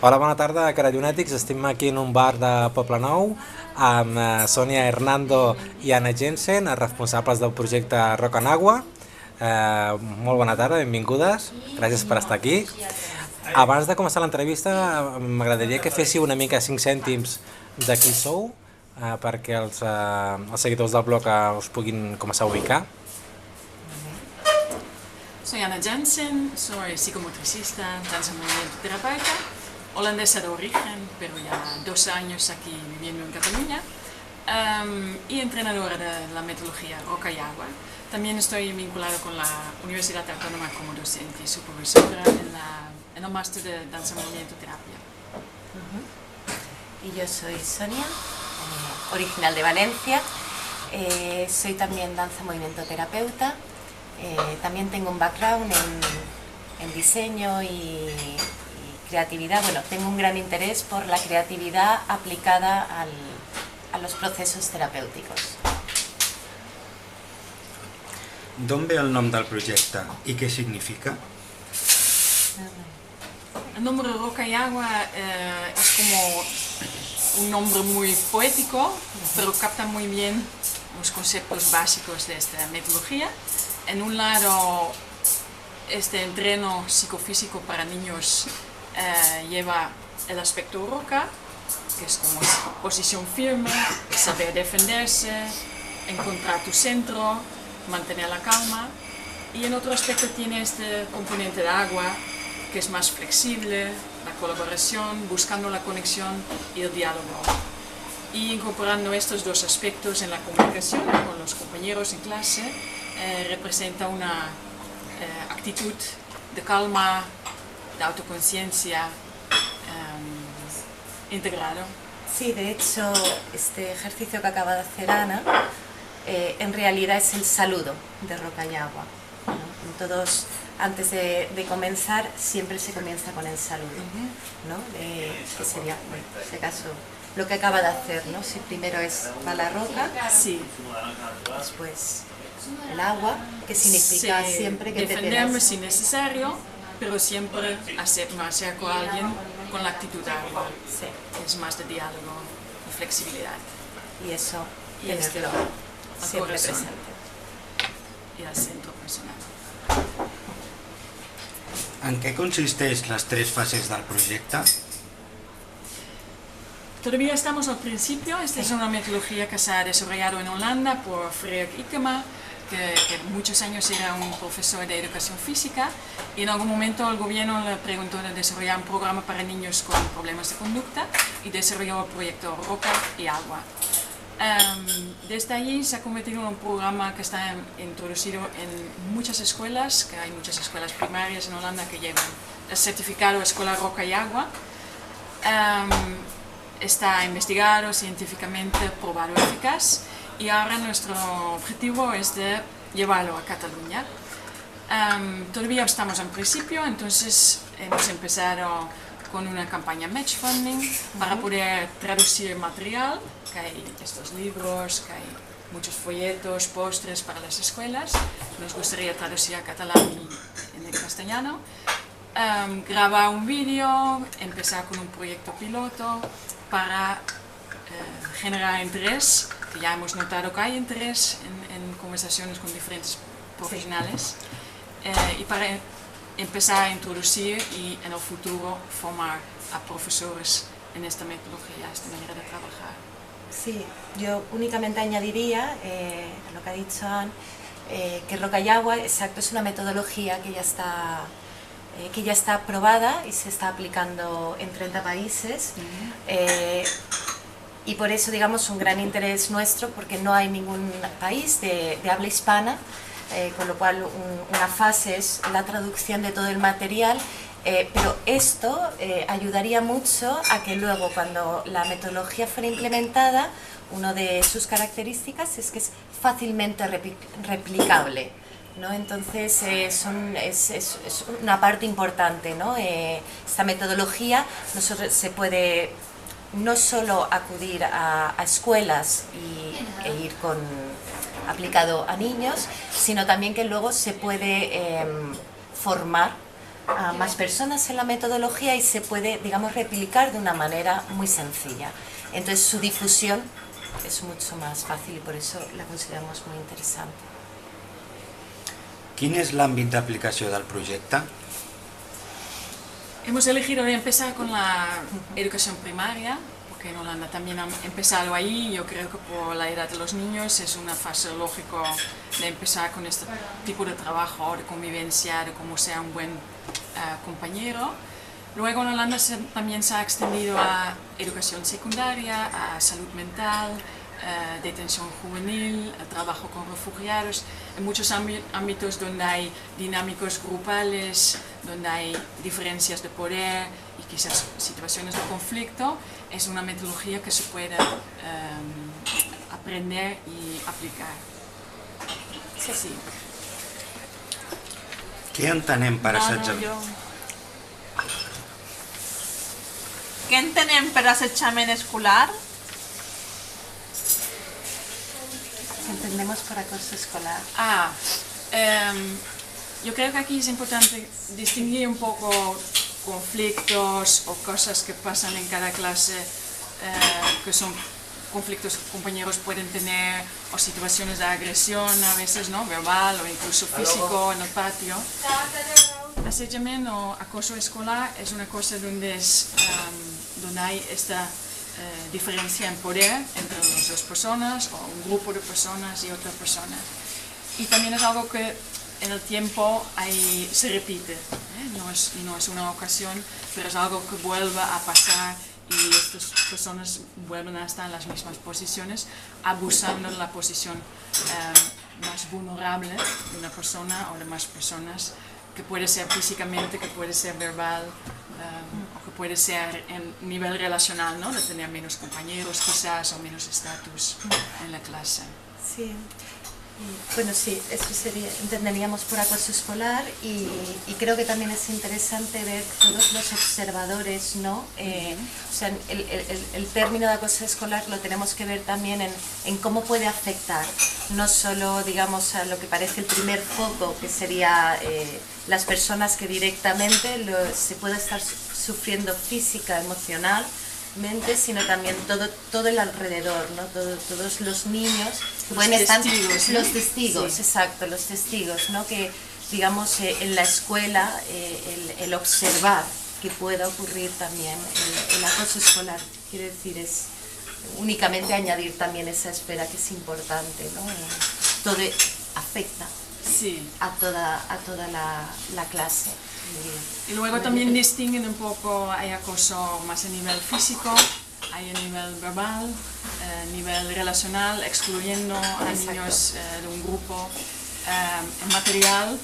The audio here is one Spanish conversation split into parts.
Hola, bona tarda, Carallonètics. Estem aquí en un bar de Poblenou amb Sònia Hernando i Anna Jensen, els responsables del projecte Rock en Agua. Molt bona tarda, benvingudes. Gràcies per estar aquí. Abans de començar l'entrevista, m'agradaria que féssiu una mica 5 cèntims de qui sou, perquè els seguidors del blog us puguin començar a ubicar. Soy Anna Jensen, soy psicomotricista, danza movimiento terapeuta, holandesa de origen, pero ya 2 años aquí viviendo en Cataluña, y entrenadora de la metodología Roca y Agua. También estoy vinculada con la Universidad Autónoma como docente y supervisora en el máster de danza movimiento terapia. Y yo soy Sonia, original de Valencia, soy también danza movimiento terapeuta. También tengo un background en diseño y creatividad. Bueno, tengo un gran interés por la creatividad aplicada a los procesos terapèuticos. D'on ve el nom del projecte i què significa? El nombre Roca y Agua es como un nombre muy poético, pero capta muy bien los conceptos básicos de esta metodología. En un lado, este entreno psicofísico para niños lleva el aspecto roca, que es como posición firme, saber defenderse, encontrar tu centro, mantener la calma. Y en otro aspecto tiene este componente de agua, que es más flexible, la colaboración, buscando la conexión y el diálogo. Y incorporando estos dos aspectos en la comunicación con los compañeros en clase, representa una actitud de calma, de autoconciencia integrado. Sí, de hecho, este ejercicio que acaba de hacer Ana, en realidad es el saludo de Roca y Agua, ¿no? Todos, antes de comenzar, siempre se comienza con el saludo, ¿no? Que sería, bueno, en este caso, lo que acaba de hacer, ¿no? Si primero va la roca, sí. Después el agua, que significa sí, siempre que defenderme si necesario, pero siempre me acerco a alguien con la actitud de agua. Sí. Es más de diálogo y flexibilidad. Y eso, Y este siempre corazón. presente. Y al centro personal. En què consisteix les 3 fases del projecte? Todavía estamos al principio. Esta es una metodología que se ha desarrollado en Holanda por Frederik Ikema, que muchos años era un profesor de educación física, y en algún momento el gobierno le preguntó de desarrollar un programa para niños con problemas de conducta y desarrolló el proyecto Roca y Agua. Desde allí se ha convertido en un programa que está introducido en muchas escuelas, que hay muchas escuelas primarias en Holanda que llevan el certificado Escuela Roca y Agua. Está investigado científicamente, probado eficaz, y ahora nuestro objetivo es de llevarlo a Cataluña. Todavía estamos en principio, entonces hemos empezado con una campaña match funding para poder traducir material, que hay estos libros, que hay muchos folletos, postres para las escuelas. Nos gustaría traducir a catalán y en el castellano. Grabar un vídeo, empezar con un proyecto piloto para generar interés, que ya hemos notado que hay interés en conversaciones con diferentes profesionales, y para empezar a introducir y en el futuro formar a profesores en esta metodología, esta manera de trabajar. Sí, yo únicamente añadiría a lo que ha dicho Anne, que Roca y Agua, exacto, es una metodología que ya está aprobada y se está aplicando en 30 países. Y por eso, digamos, un gran interés nuestro, porque no hay ningún país de habla hispana, con lo cual una fase es la traducción de todo el material, pero esto ayudaría mucho a que luego, cuando la metodología fuera implementada, una de sus características es que es fácilmente replicable, ¿no? Entonces es una parte importante, ¿no? Esta metodología se puede no solo acudir a escuelas e ir aplicado a niños, sino también que luego se puede formar a más personas en la metodología y se puede, digamos, replicar de una manera muy sencilla. Entonces su difusión es mucho más fácil y por eso la consideramos muy interesante. Quin és l'àmbit d'aplicació del projecte? Hemos elegido empezar con la educación primaria, porque en Holanda también han empezado ahí. Yo creo que por la edad de los niños es una fase lógica de empezar con este tipo de trabajo, de convivencia, de cómo ser un buen compañero. Luego en Holanda también se ha extendido a educación secundaria, a salud mental, detención juvenil, trabajo con refugiados, en muchos ámbitos donde hay dinámicos grupales, donde hay diferencias de poder y quizás situaciones de conflicto. Es una metodología que se puede aprender y aplicar. Sí, sí. Què entenem per assetjament? Què entenem per assetjament escolar? Entendemos por acoso escolar. Yo creo que aquí es importante distinguir un poco conflictos o cosas que pasan en cada clase, que son conflictos que compañeros pueden tener, o situaciones de agresión a veces, ¿no? Verbal o incluso físico en el patio. Assetjament o acoso escolar es una cosa donde hay esta diferencia en poder entre las dos personas o un grupo de personas y otra persona. Y también es algo que en el tiempo se repite, no es una ocasión, pero es algo que vuelve a pasar y estas personas vuelven a estar en las mismas posiciones, abusando de la posición más vulnerable de una persona o de más personas, que puede ser físicamente, que puede ser verbal, o que puede ser en nivel relacional, ¿no? De tener menos compañeros quizás o menos estatus en la clase. Sí. Bueno, sí, eso entenderíamos por acoso escolar y creo que también es interesante ver todos los observadores, ¿no? O sea, el término de acoso escolar lo tenemos que ver también en cómo puede afectar, no solo, digamos, a lo que parece el primer foco, que sería las personas que directamente se puede estar sufriendo física, emocional, sino también todo el alrededor, ¿no? Todos los niños que pueden estar, los testigos, sí. Exacto, los testigos, ¿no? Que digamos en la escuela el observar que pueda ocurrir también el acoso escolar, quiero decir, es únicamente añadir también esa esfera que es importante, ¿no? Todo afecta, sí, a toda la clase. Y luego también distinguen un poco, hay acoso más a nivel físico, hay a nivel verbal, nivel relacional, excluyendo a niños de un grupo, en material,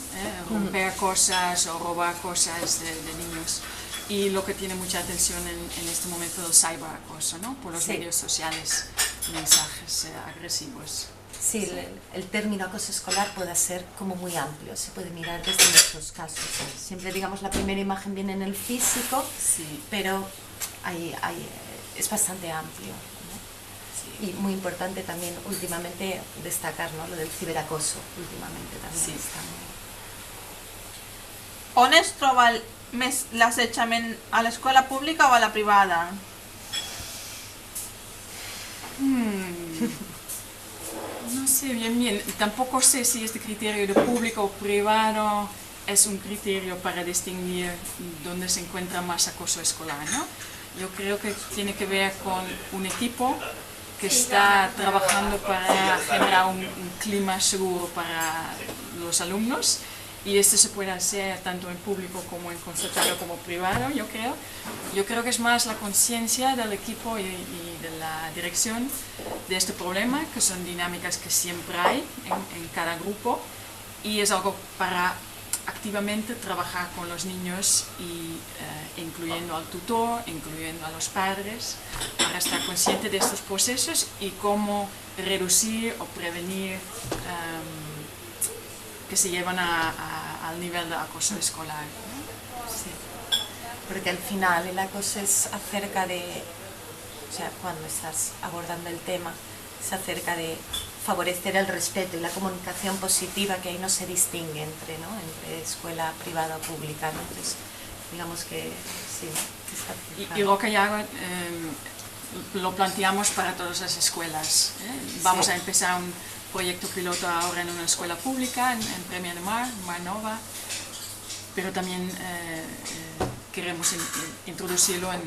romper cosas o robar cosas de niños. Y lo que tiene mucha atención en este momento del cyberacoso, ¿no? Por los medios sociales, mensajes agresivos. Sí, el término acoso escolar puede ser como muy amplio, se puede mirar desde muchos casos. Siempre, digamos, la primera imagen viene en el físico, sí, pero es bastante amplio, ¿no? Sí. Y muy importante también últimamente destacar, ¿no? Lo del ciberacoso, últimamente también sí. Està molt... On es troba més l'assetjament, a l'escola pública o a la privada? No sé bien, tampoco sé si este criterio de público o privado es un criterio para distinguir dónde se encuentra más acoso escolar, ¿no? Yo creo que tiene que ver con un equipo que está trabajando para generar un clima seguro para los alumnos, y esto se puede hacer tanto en público como en consultorio como privado, yo creo. Yo creo que es más la conciencia del equipo y de la dirección de este problema, que son dinámicas que siempre hay en cada grupo, y es algo para activamente trabajar con los niños y incluyendo al tutor, incluyendo a los padres, para estar consciente de estos procesos y cómo reducir o prevenir que se llevan al nivel de acoso escolar, ¿no? Sí, porque al final el acoso es acerca de, o sea, cuando estás abordando el tema, es acerca de favorecer el respeto y la comunicación positiva, que ahí no se distingue entre, ¿no?, entre escuela privada o pública, ¿no? Entonces, digamos que sí. Y Roca y Agua lo planteamos para todas las escuelas. Vamos a empezar un proyecto piloto ahora en una escuela pública, en Premià de Mar, Mar Nova, pero también queremos introducirlo en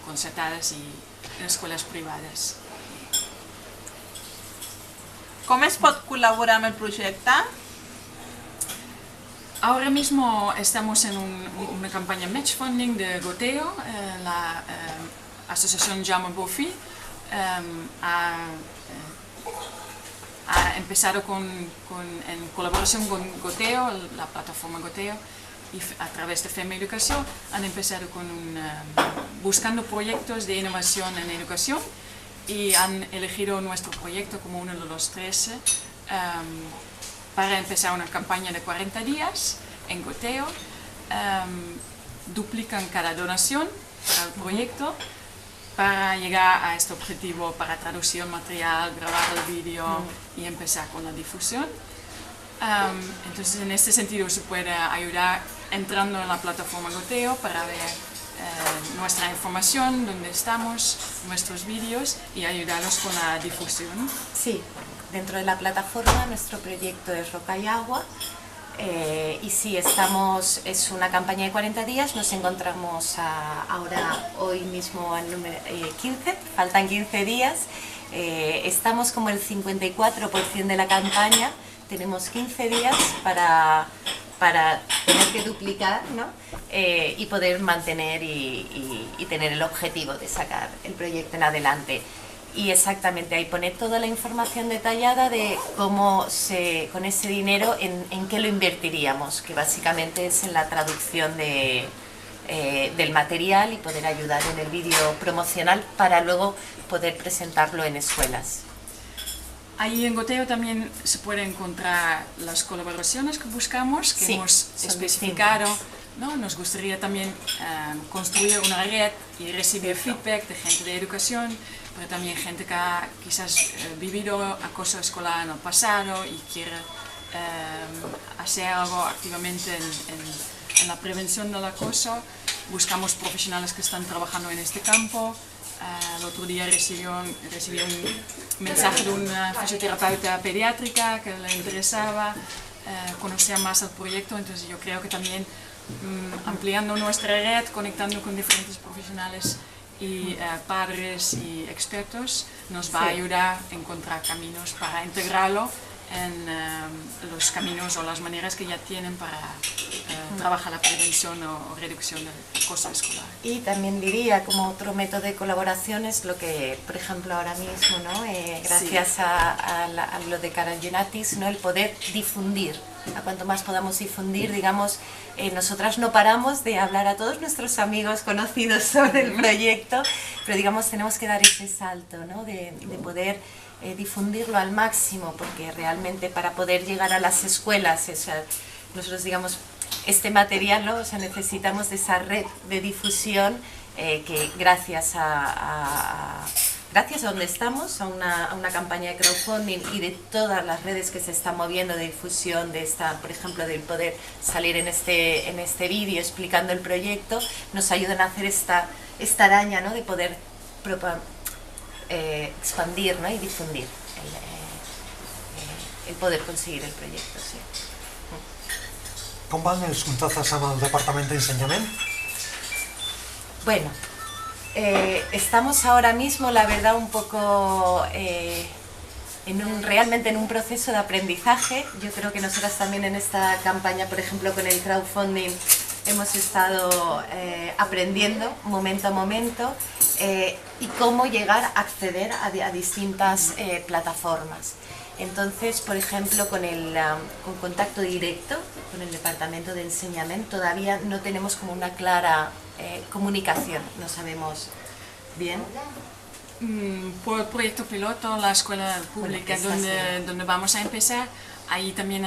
concertadas y en escuelas privadas. Com es pot col·laborar amb el projecte? Ahora mismo estamos en una campaña match funding de Goteo. La asociación Jaume Bofill ha empezado en colaboración con Goteo, la plataforma Goteo, y a través de FEMA Educación han empezado buscando proyectos de innovación en educación y han elegido nuestro proyecto como uno de los 13 para empezar una campaña de 40 días en Goteo. Duplican cada donación para el proyecto para llegar a este objetivo, para traducir el material, grabar el vídeo y empezar con la difusión. Entonces, en este sentido se puede ayudar entrando en la plataforma Goteo para ver nuestra información, dónde estamos, nuestros vídeos y ayudarlos con la difusión. Sí, dentro de la plataforma nuestro proyecto es Roca y Agua y sí, es una campaña de 40 días, nos encontramos ahora hoy mismo al número 15, faltan 15 días, estamos como el 54% de la campaña, tenemos 15 días para tener que duplicar, ¿no? Y poder mantener y tener el objetivo de sacar el proyecto en adelante. Y exactamente, ahí pone toda la información detallada de cómo con ese dinero, en qué lo invertiríamos, que básicamente es en la traducción del material y poder ayudar en el vídeo promocional para luego poder presentarlo en escuelas. Ahí en Goteo también se puede encontrar las colaboraciones que buscamos, que hemos especificado, ¿no? Nos gustaría también construir una red y recibir feedback de gente de educación, pero también gente que ha quizás vivido acoso escolar en el pasado y quiere hacer algo activamente en la prevención del acoso. Buscamos profesionales que están trabajando en este campo. El otro día recibí un mensaje de una fisioterapeuta pediátrica que le interesaba conocer más el proyecto, entonces yo creo que también ampliando nuestra red, conectando con diferentes profesionales y padres y expertos, nos va a ayudar a encontrar caminos para integrarlo en los caminos o las maneras que ya tienen para trabajar la prevención o reducción del acoso escolar. Y también diría, como otro método de colaboración es lo que, por ejemplo, ahora mismo, ¿no? Gracias a lo de Carol Genatis, ¿no? El poder difundir. A cuanto más podamos difundir, digamos, nosotras no paramos de hablar a todos nuestros amigos conocidos sobre el proyecto, pero digamos tenemos que dar ese salto, ¿no? de poder difundirlo al máximo, porque realmente para poder llegar a las escuelas, nosotros digamos, este material, ¿no? O sea, necesitamos de esa red de difusión que gracias a donde estamos, a una campaña de crowdfunding y de todas las redes que se están moviendo de difusión, por ejemplo, del poder salir en este vídeo explicando el proyecto, nos ayudan a hacer esta araña, ¿no? De poder expandir, ¿no? Y difundir el poder conseguir el proyecto. Sí. Com van els contactes amb el Departament d'Ensenyament? Bueno, estamos ahora mismo, la verdad, un poco realmente en un proceso de aprendizaje. Yo creo que nosotras también en esta campaña, por ejemplo, con el crowdfunding, hemos estado aprendiendo momento a momento y cómo llegar a acceder a distintas plataformas. Entonces, por ejemplo, con contacto directo con el Departamento de Enseñamiento todavía no tenemos como una clara comunicación, no sabemos bien. Por el proyecto piloto, la escuela pública donde vamos a empezar, ahí también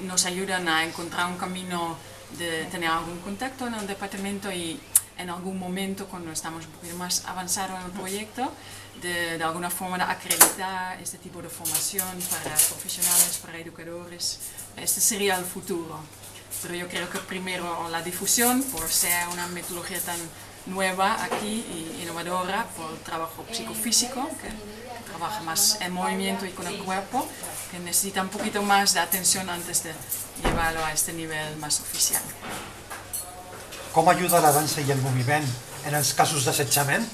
nos ayudan a encontrar un camino de tener algún contacto en el departamento y en algún momento, cuando estamos un poquito más avanzados en el proyecto, de alguna forma de acreditar este tipo de formación para profesionales, para educadores. Este sería el futuro. Pero yo creo que primero la difusión, por ser una metodología tan nueva aquí y innovadora, por el trabajo psicofísico, que trabaja más en movimiento y con el cuerpo, que necesita un poquito más de atención antes de llevarlo a este nivel más oficial. Com ajuda la dansa i el moviment en els casos d'assetjament?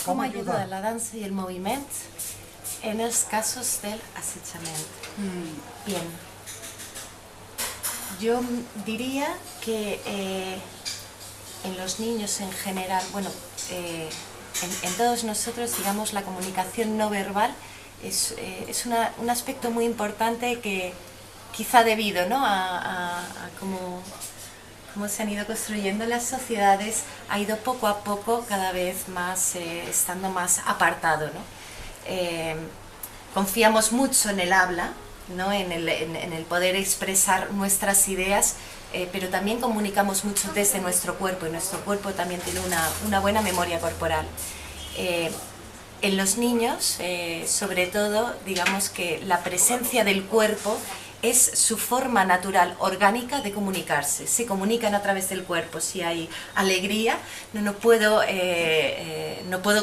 ¿Cómo ayuda la danza y el movimiento en los casos del assetjament? Bien. Yo diría que en los niños en general, bueno, en todos nosotros, digamos, la comunicación no verbal es un aspecto muy importante que quizá debido, ¿no?, a cómo se han ido construyendo las sociedades, ha ido poco a poco cada vez más estando más apartado, ¿no? Confiamos mucho en el habla, ¿no?, en el poder expresar nuestras ideas, pero también comunicamos mucho desde nuestro cuerpo, y nuestro cuerpo también tiene una buena memoria corporal. En los niños, sobre todo, digamos que la presencia del cuerpo es su forma natural, orgánica de comunicarse. Se comunican a través del cuerpo. Si hay alegría, no puedo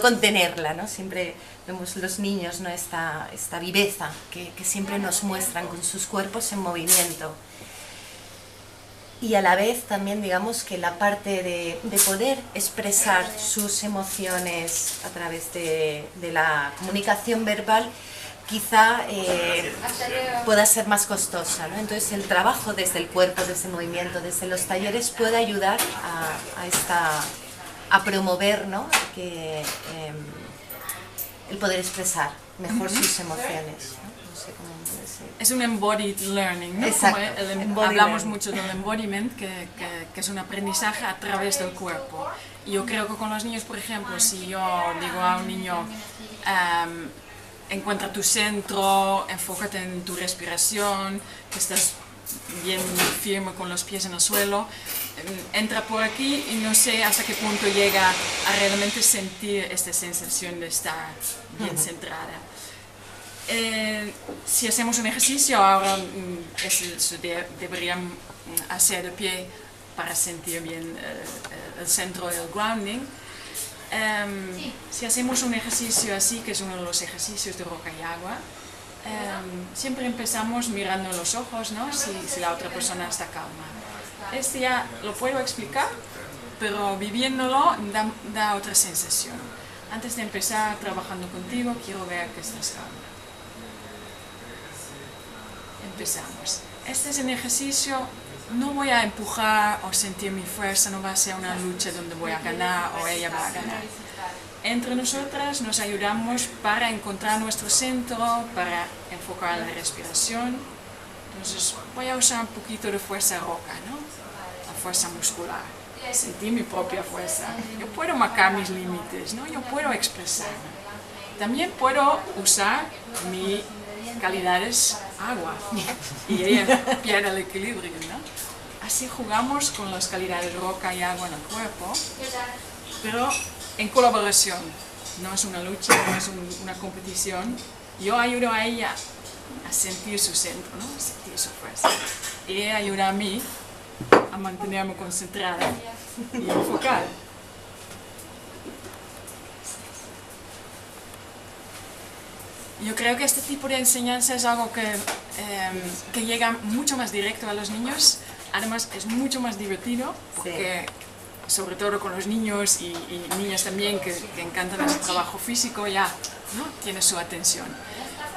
contenerla, ¿no? Siempre vemos los niños, ¿no?, esta viveza que siempre nos muestran con sus cuerpos en movimiento. Y a la vez también, digamos, que la parte de poder expresar sus emociones a través de la comunicación verbal quizá pueda ser más costosa, ¿no? Entonces el trabajo desde el cuerpo, desde el movimiento, desde los talleres puede ayudar a promover, ¿no?, el poder expresar mejor sus emociones, ¿no? No sé cómo decir. Es un embodied learning, ¿no? Exacto. Hablamos mucho del embodiment, que es un aprendizaje a través del cuerpo. Y yo creo que con los niños, por ejemplo, si yo digo a un niño, encuentra tu centro, enfócate en tu respiración, que estás bien firme con los pies en el suelo, entra por aquí y no sé hasta qué punto llega a realmente sentir esta sensación de estar bien centrada. Si hacemos un ejercicio, ahora deberían hacer de pie para sentir bien el centro del grounding. Si hacemos un ejercicio así, que es uno de los ejercicios de roca y agua, siempre empezamos mirando los ojos, ¿no?, si la otra persona está calma. Este ya lo puedo explicar, pero viviéndolo da otra sensación. Antes de empezar trabajando contigo, quiero ver que estás calma. Empezamos. Este es un ejercicio, no voy a empujar o sentir mi fuerza, no va a ser una lucha donde voy a ganar o ella va a ganar. Entre nosotras nos ayudamos para encontrar nuestro centro, para enfocar la respiración. Entonces voy a usar un poquito de fuerza roca, ¿no?, la fuerza muscular. Sentir mi propia fuerza. Yo puedo marcar mis límites, ¿no?, yo puedo expresarme. También puedo usar mi calidades agua y ella pierde el equilibrio, ¿no? Así jugamos con las calidades roca y agua en el cuerpo, pero en colaboración. No es una lucha, no es una competición. Yo ayudo a ella a sentir su centro, ¿no?, a sentir su fuerza. Y ella ayuda a mí a mantenerme concentrada y enfocada. Yo creo que este tipo de enseñanza es algo que llega mucho más directo a los niños. Además es mucho más divertido, porque sobre todo con los niños y niñas también que encantan el trabajo físico, ya, ¿no?, tiene su atención.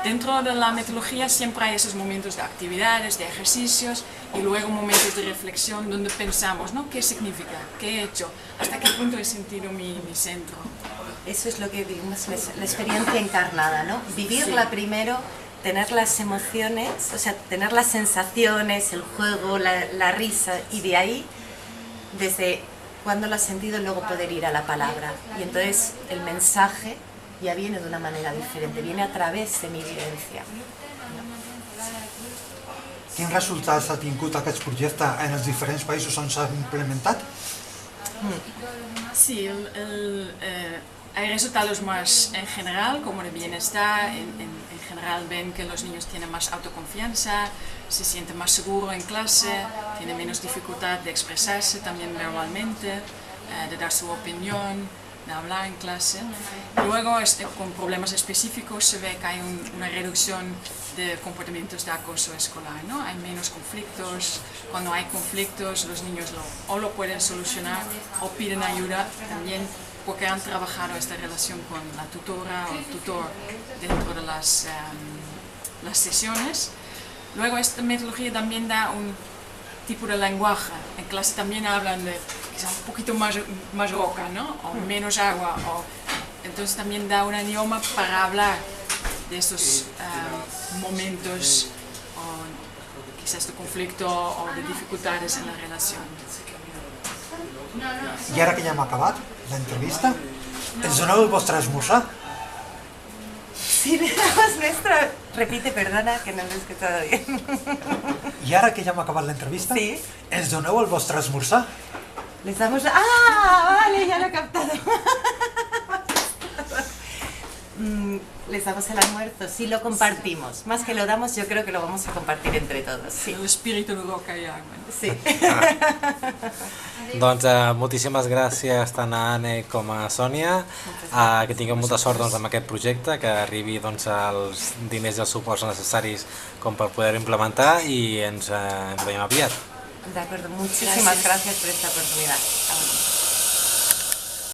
Dentro de la metodología siempre hay esos momentos de actividades, de ejercicios, y luego momentos de reflexión donde pensamos, ¿no?, ¿qué significa? ¿Qué he hecho? ¿Hasta qué punto he sentido mi centro? Eso es lo que digamos, la experiencia encarnada, ¿no? Vivirla primero, tener las emociones, o sea, tener las sensaciones, el juego, la risa, y de ahí, desde cuando lo has sentido, luego poder ir a la palabra. Y entonces el mensaje ya viene de una manera diferente, viene a través de mi vivencia. Qué quins resultats ha tingut aquest projecte en els diferents països on s'ha implementat? Sí, hay resultados más en general, como el bienestar. En general ven que los niños tienen más autoconfianza, se sienten más seguros en clase, tienen menos dificultad de expresarse también verbalmente, de dar su opinión, de hablar en clase. Luego, con problemas específicos, se ve que hay una reducción de comportamientos de acoso escolar, ¿no? Hay menos conflictos. Cuando hay conflictos, los niños o lo pueden solucionar o piden ayuda también, porque han trabajado esta relación con la tutora o el tutor dentro de las sesiones. Luego esta metodología también da un tipo de lenguaje. En clase también hablan de quizá un poquito más roca, ¿no? O menos agua. Entonces también da un idioma para hablar de estos momentos o quizás de conflicto o de dificultades en la relación. I ara que ja hem acabat l'entrevista, ens doneu el vostre esmorzar? Sí, le damos nuestro... Repite, perdona, que no lo he escuchado bien. I ara que ja hem acabat l'entrevista, Sí. ens doneu el vostre esmorzar? Les damos... ¡Ah! Vale, ya lo he captado. Les damos el almuerzo, sí lo compartimos. Más que lo damos, yo creo que lo vamos a compartir entre todos. Sí. El espíritu de roca y agua. Sí. Doncs moltíssimes gràcies tant a Anne com a Sònia, que tingueu molta sort doncs, amb aquest projecte, que arribi doncs, els diners i els suports necessaris com per poder implementar i ens veiem aviat. De acuerdo, muchísimas gracias por esta oportunidad.